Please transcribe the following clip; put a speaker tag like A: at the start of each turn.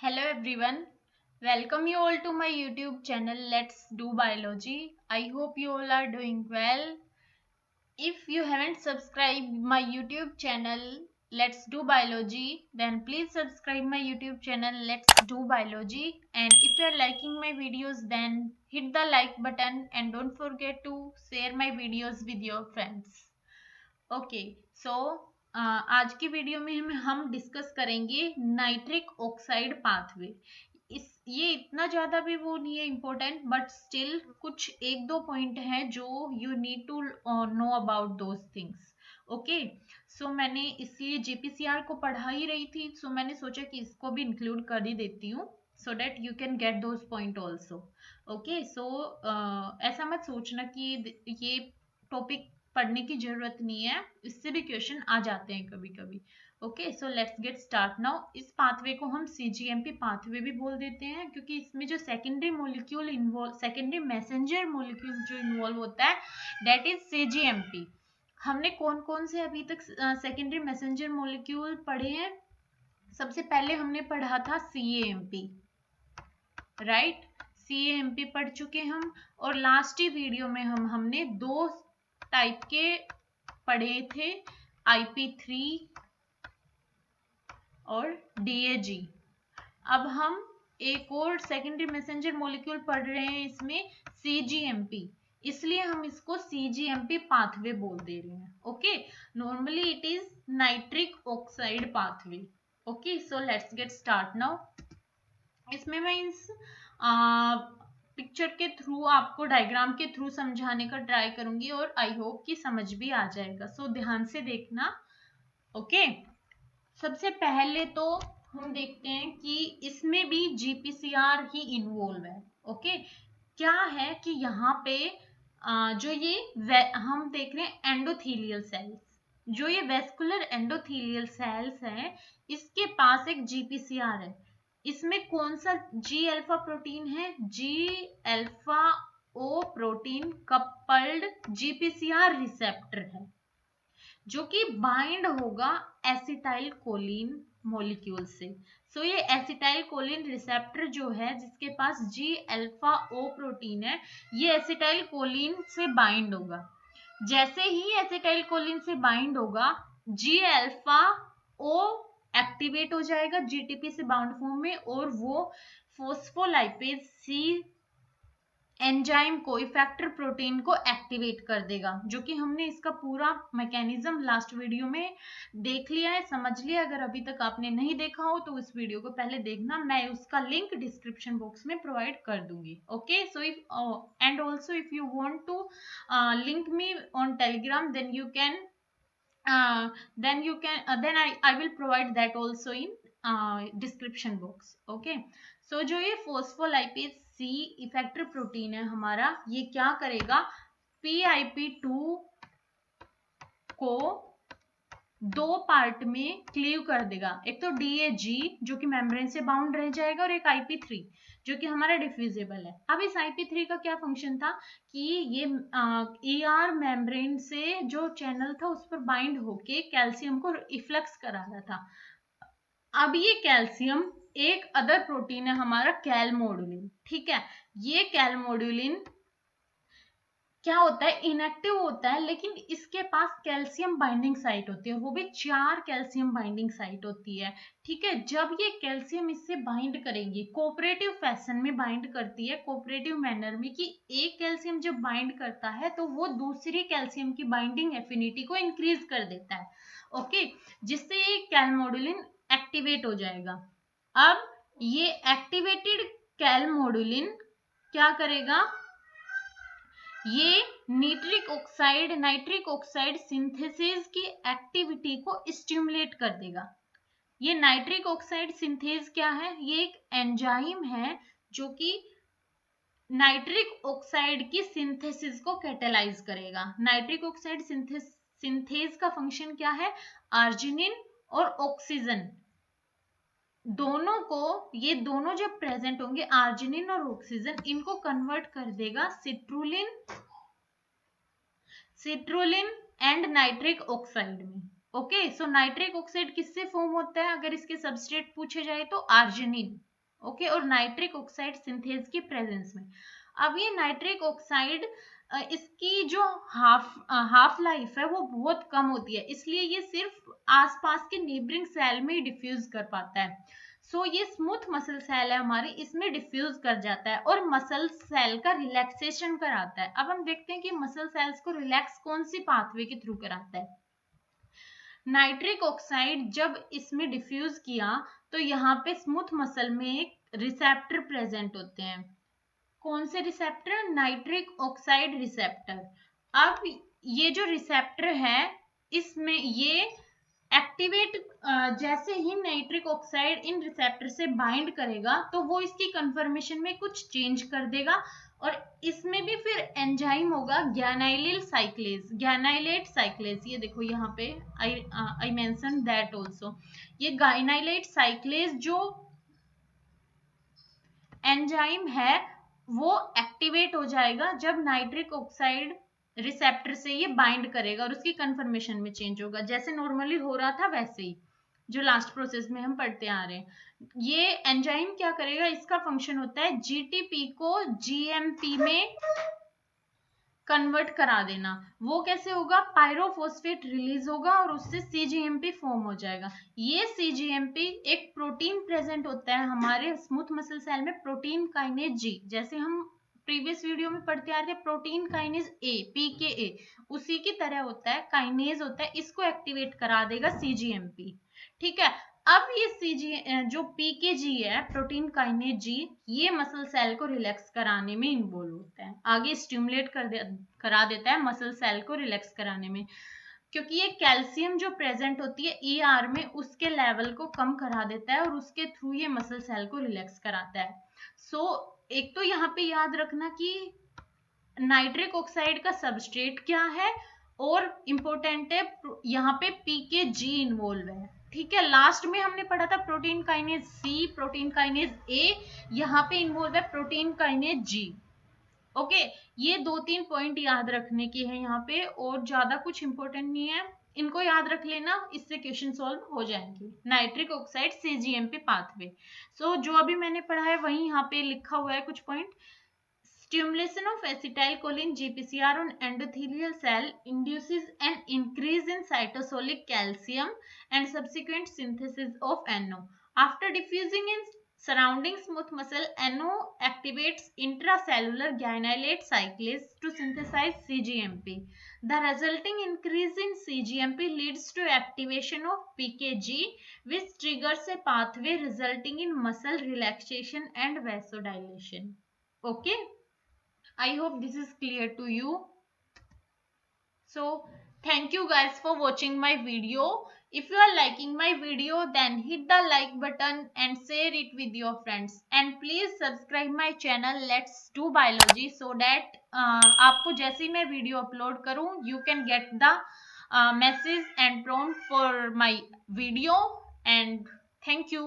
A: Hello everyone, welcome you all to my YouTube channel Let's Do Biology. I hope you all are doing well. If you haven't subscribed my YouTube channel Let's Do Biology, then please subscribe my YouTube channel Let's Do Biology. And if you are liking my videos, then hit the like button and don't forget to share my videos with your friends. Okay so आज की video में हम discuss करेंगे nitric oxide pathway. इस ये इतना ज्यादा भी वो नहीं है इम्पोर्टेंट, बट स्टिल कुछ एक दो पॉइंट हैं जो you need to know about those things. Okay so मैंने इसलिए जीपीसीआर को पढ़ा ही रही थी, सो मैंने सोचा कि इसको भी इंक्लूड कर ही देती हूँ so that you can get those point also. Okay so ऐसा मत सोचना कि ये टॉपिक पढ़ने की जरूरत नहीं है, इससे भी क्वेश्चन आ जाते हैं कभी कभी। Okay so let's get start now. इस पाथवे को हम सीजीएमपी पाथवे भी बोल देते हैं क्योंकि इसमें जो secondary molecule involve, secondary messenger molecule जो इन्वॉल्व होता है दैट इज सीजीएमपी। हमने कौन कौन से अभी तक सेकेंडरी मैसेंजर मोलिक्यूल पढ़े हैं? सबसे पहले हमने पढ़ा था सीएएमपी, राइट? सीएएमपी पढ़ चुके हम। और लास्ट ही वीडियो में हमने दो टाइप के पढ़े थे, IP3 और DAG। अब हम एक और सेकेंडरी मैसेंजर मॉलिक्यूल पढ़ रहे हैं, इसमें CGMP, इसलिए हम इसको CGMP पाथवे बोल दे रहे हैं। Okay normally it is nitric oxide pathway. Okay so let's get start now. इसमें मैं इस पिक्चर के थ्रू, आपको डायग्राम के थ्रू समझाने का ट्राई करूंगी और आई होप कि समझ भी आ जाएगा। सो ध्यान से देखना। ओके सबसे पहले तो हम देखते हैं कि इसमें भी जीपीसीआर ही इन्वॉल्व है। ओके क्या है कि यहाँ पे जो ये हम देख रहे हैं एंडोथीलियल सेल्स, जो ये वेस्कुलर एंडोथीलियल सेल्स हैं, इसके पास एक जीपीसीआर है। इसमें कौन सा जी अल्फा प्रोटीन है? जी अल्फा ओ प्रोटीन कपल्ड जीपीसीआर रिसेप्टर है जो कि बाइंड होगा एसिटाइल कोलिन मॉलिक्यूल से। सो ये एसिटाइल कोलिन रिसेप्टर जो है जिसके पास जी अल्फा ओ प्रोटीन है, ये एसिटाइल कोलिन से बाइंड होगा। जैसे ही एसिटाइल कोलिन से बाइंड होगा, जी अल्फा ओ एक्टिवेट हो जाएगा जीटीपी से बाउंड फॉर्म में, और वो फोस्फोलाइपेज सी एंजाइम को, इफेक्टर प्रोटीन को एक्टिवेट कर देगा, जो कि हमने इसका पूरा मैकेनिज्म लास्ट वीडियो में देख लिया है, समझ लिया। अगर अभी तक आपने नहीं देखा हो तो उस वीडियो को पहले देखना, मैं उसका लिंक डिस्क्रिप्शन बॉक्स में प्रोवाइड कर दूंगी। Okay so if and also if you want to link me on Telegram then you can then I will provide that also in description box. Okay so जो ये फोस्फोलाइपेज सी effector protein है हमारा, ये क्या करेगा? PIP2 को दो पार्ट में क्लीव कर देगा। एक तो DAG जो कि मेम्ब्रेन से बाउंड रह जाएगा, और एक IP3 जो कि हमारा डिफ्यूजिबल है। अब इस IP3 का क्या फंक्शन था कि ये ER मेम्ब्रेन से जो चैनल था उस पर बाइंड होके कैल्शियम को इफ्लक्स करा रहा था। अब ये कैल्शियम एक अदर प्रोटीन है हमारा कैलमोडुलिन, ठीक है? ये कैलमोडुलिन क्या होता है? इनएक्टिव होता है, लेकिन इसके पास कैल्शियम बाइंडिंग साइट होती है, वो भी 4 कैल्शियम बाइंडिंग साइट होती है, ठीक है? जब ये कैल्शियम इससे बाइंड करेंगी, कोऑपरेटिव फैशन में बाइंड करती है, कोऑपरेटिव मैनर में, कि एक कैल्शियम जब बाइंड करता है तो वो दूसरी कैल्शियम की बाइंडिंग एफिनिटी को इंक्रीज कर देता है। ओके जिससे ये कैलमोडुलिन एक्टिवेट हो जाएगा। अब ये एक्टिवेटेड कैलमोडुलिन क्या करेगा? ये नाइट्रिक ऑक्साइड सिंथेसिस की एक्टिविटी को स्टिमुलेट कर देगा। ये नाइट्रिक ऑक्साइड सिंथेस क्या है? ये एक एंजाइम है जो कि नाइट्रिक ऑक्साइड की सिंथेसिस को कैटेलाइज करेगा। नाइट्रिक ऑक्साइड सिंथेस का फंक्शन क्या है? आर्जिनिन और ऑक्सीजन दोनों को, ये दोनों जब प्रेजेंट होंगे, आर्जिनिन और ऑक्सीजन, इनको कन्वर्ट कर देगा सिट्रुलिन एंड नाइट्रिक ऑक्साइड में। ओके सो नाइट्रिक ऑक्साइड किससे फॉर्म होता है? अगर इसके सबस्ट्रेट पूछे जाए तो आर्जिनिन, ओके, और नाइट्रिक ऑक्साइड सिंथेज के प्रेजेंस में। अब ये नाइट्रिक ऑक्साइड इसकी जो हाफ लाइफ है वो बहुत कम होती है, इसलिए ये सिर्फ आसपास के नेबरिंग सेल में ही डिफ्यूज कर पाता है। सो ये स्मूथ मसल सेल है हमारी, इसमें डिफ्यूज कर जाता है और मसल सेल का रिलैक्सेशन कराता है। अब हम देखते हैं कि मसल सेल्स को रिलैक्स कौन सी पाथवे के थ्रू कराता है। नाइट्रिक ऑक्साइड जब इसमें डिफ्यूज किया तो यहाँ पे स्मूथ मसल में एक रिसेप्टर प्रेजेंट होते हैं। कौन से रिसेप्टर? Nitric oxide receptor. अब ये जो रिसेप्टर है इसमें ये एक्टिवेट, जैसे ही नाइट्रिक ऑक्साइड इन रिसेप्टर से बाइंड करेगा तो वो इसकी कन्फर्मेशन में कुछ चेंज कर देगा और इसमें भी फिर एंजाइम होगा ग्यानाइलिल साइक्लेज, ग्यानाइलेट साइक्लेज। ये देखो यहाँ पे आई मेंशन दैट आल्सो। ये ग्यानाइलेट साइक्लेज जो एंजाइम है वो एक्टिवेट हो जाएगा जब नाइट्रिक ऑक्साइड रिसेप्टर से ये बाइंड करेगा और उसकी कन्फर्मेशन में चेंज होगा, जैसे नॉर्मली हो रहा था वैसे ही जो लास्ट प्रोसेस में हम पढ़ते आ रहे हैं। ये एंजाइम क्या करेगा, इसका फंक्शन होता है जीटीपी को जीएमपी में कन्वर्ट करा देना। वो कैसे होगा? पायरोफॉस्फेट रिलीज होगा और उससे सीजीएमपी फॉर्म हो जाएगा। ये सीजीएमपी एक प्रोटीन प्रेजेंट होता है हमारे स्मूथ मसल सेल में, प्रोटीन काइनेज जी, जैसे हम प्रीवियस वीडियो में पढ़ते आ रहे थे प्रोटीन काइनेज ए, पीकेए, उसी की तरह होता है, काइनेज होता है, इसको एक्टिवेट करा देगा सीजीएमपी। ठीक है, अब ये सीजी जो पीकेजी है, प्रोटीन काइनेज जी, ये मसल सेल को रिलैक्स कराने में इन्वॉल्व होता है, आगे स्टिमुलेट करा देता है मसल सेल को रिलैक्स कराने में, क्योंकि ये कैल्शियम जो प्रेजेंट होती है ईआर में उसके लेवल को कम करा देता है और उसके थ्रू ये मसल सेल को रिलैक्स कराता है। सो एक तो यहाँ पे याद रखना कि नाइट्रिक ऑक्साइड का सबस्ट्रेट क्या है, और इम्पोर्टेंट है यहाँ पे पीकेजी इन्वॉल्व है। ठीक है, लास्ट में हमने पढ़ा था protein kinase C, protein kinase A, यहाँ पे इन्वॉल्व है प्रोटीन काइनेज जी। ओके, ये 2-3 पॉइंट याद रखने के हैं यहाँ पे, और ज्यादा कुछ इंपॉर्टेंट नहीं है, इनको याद रख लेना, इससे क्वेश्चन सॉल्व हो जाएंगे। Nitric oxide cGMP pathway. So जो अभी मैंने पढ़ा है वही यहाँ पे लिखा हुआ है कुछ point. Stimulation of acetylcholine GPCR on endothelial cell induces an increase in cytosolic calcium and subsequent synthesis of NO. After diffusing in surrounding smooth muscle, NO activates intracellular guanylate cyclase to synthesize CGMP. The resulting increase in CGMP leads to activation of PKG, which triggers a pathway resulting in muscle relaxation and vasodilation. Okay. I hope this is clear to you. So thank you guys for watching my video. If you are liking my video, then hit the like button and share it with your friends. And please subscribe my channel Let's Do Biology so that आपको जैसे ही मैं video upload करूँ you can get the message and prompt for my video. And thank you.